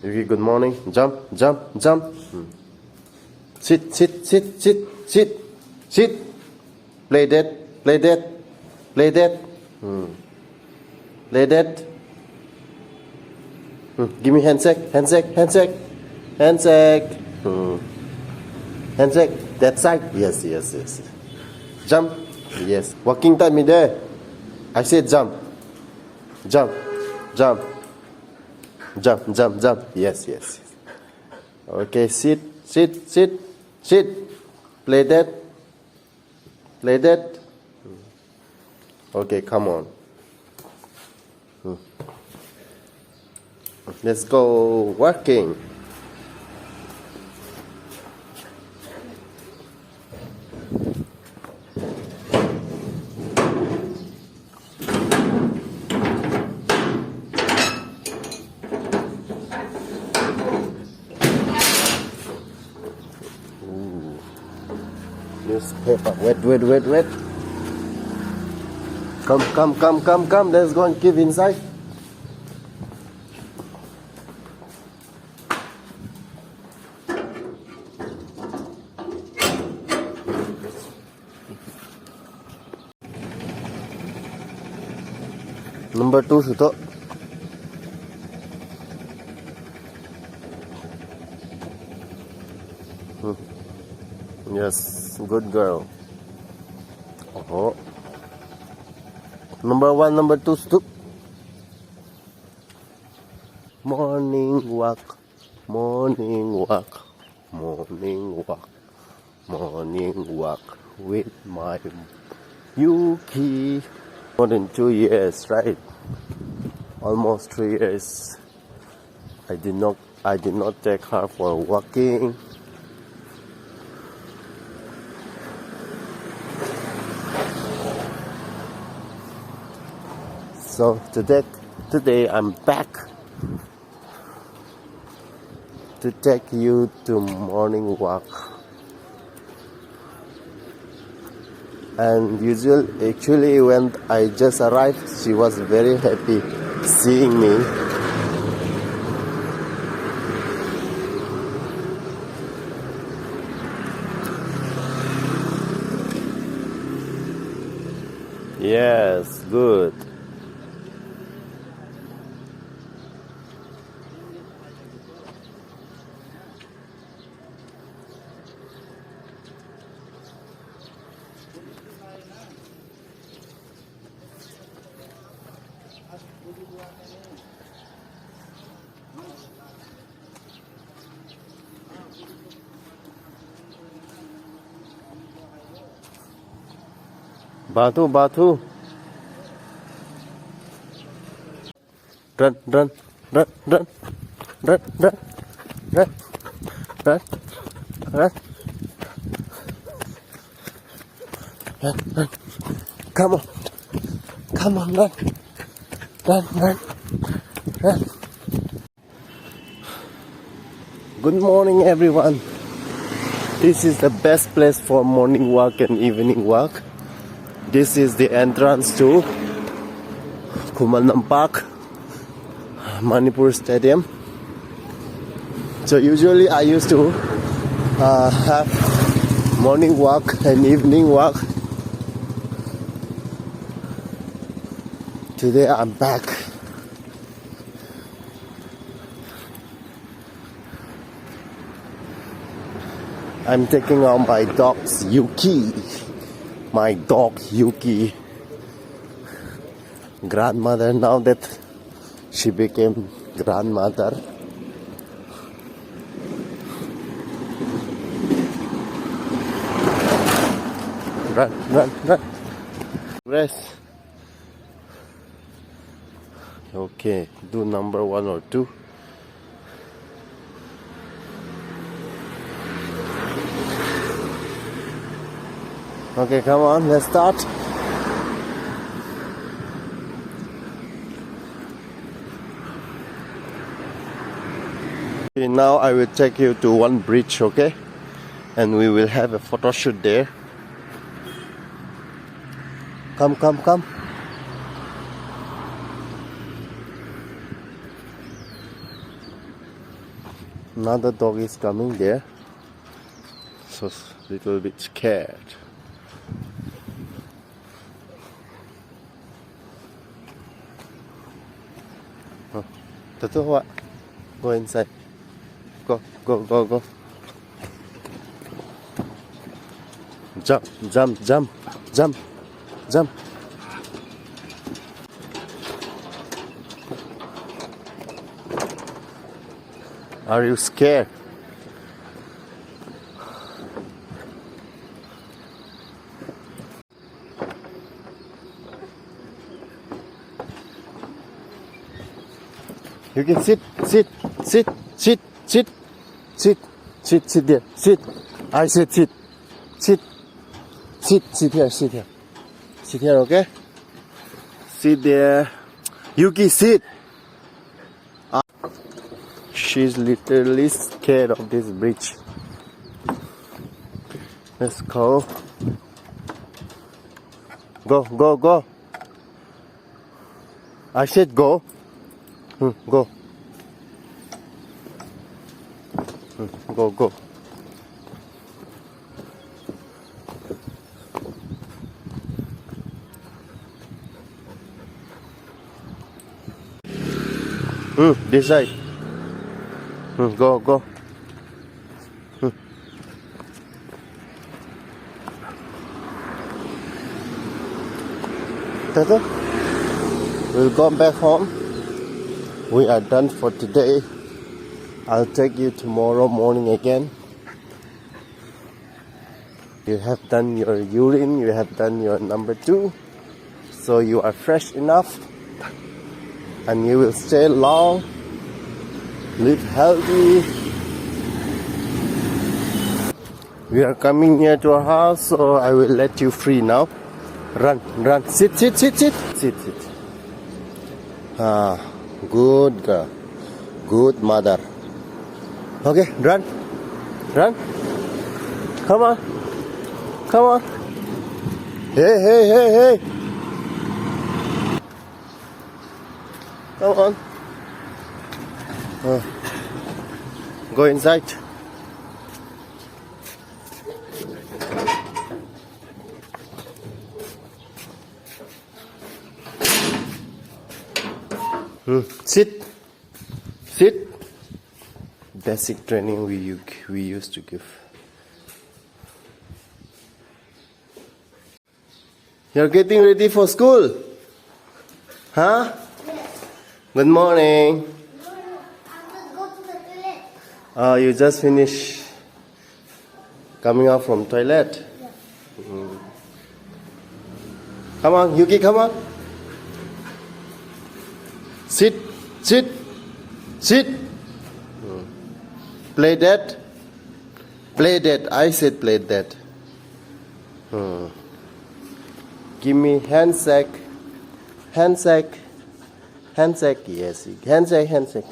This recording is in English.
Yuki, good morning. Jump, jump, jump. Sit, sit, sit, sit, sit, sit. Play dead, play dead, play dead. Play dead. Give me handshake, handshake, handshake, handshake. Handshake. That side. Yes, yes, yes. Jump. Yes. Walking time is there. I said jump. Jump, jump. Jump, jump, jump. Yes, yes. Okay, sit, sit, sit, sit. Play that. Play that. Okay, come on. Let's go working. Newspaper. Wait. Come. Let's go and keep inside. Number 2 suto. Yes, good girl. Oh. Number 1, number 2 suto. Morning walk, morning walk, morning walk, morning walk with my Yuki. More than 2 years, right? Almost 3 years. I did not take her for walking. So today I'm back to take you to morning walk. And actually when I just arrived, she was very happy seeing me. Yes, good. Batu. Run. Come on, run. Good morning, everyone. This is the best place for morning walk and evening walk. This is the entrance to Khumanlampak, Manipur Stadium. So usually I used to have morning walk and evening walk. Today I'm back. I'm taking out my dog's Yuki. My dog Yuki. Grandmother, now that she became grandmother. Run. Rest. Okay, do number 1 or 2. Okay, come on, let's start. Okay, now I will take you to one bridge, okay? And we will have a photo shoot there. Come. Another dog is coming there. So little bit scared. Toto, what? Go inside. Go, go, go, go. Jump, jump, jump, jump, jump. Are you scared? You can sit there, sit. I said sit, sit here, okay? Sit there. Yuki, sit. She's literally scared of this bridge. Let's go. Go, go, go. I said go. Go. Go, go. This side. Go, go. Tata, we'll go back home. We are done for today. I'll take you tomorrow morning again. You have done your urine, you have done your number 2. So you are fresh enough. And you will stay long. Live healthy. We are coming here to our house, so I will let you free now. Run, run. Sit. Good girl. Good mother. Okay, run. Come on. Hey. Come on. Go inside. Sit. Basic training we used to give. You're getting ready for school? Huh? Yes. Good morning. No, I'm going to go to the toilet. You just finished coming out from toilet? Yeah. Come on, Yuki, come on. Sit. Play that. I said play that. Give me handshake. Yes, handshake.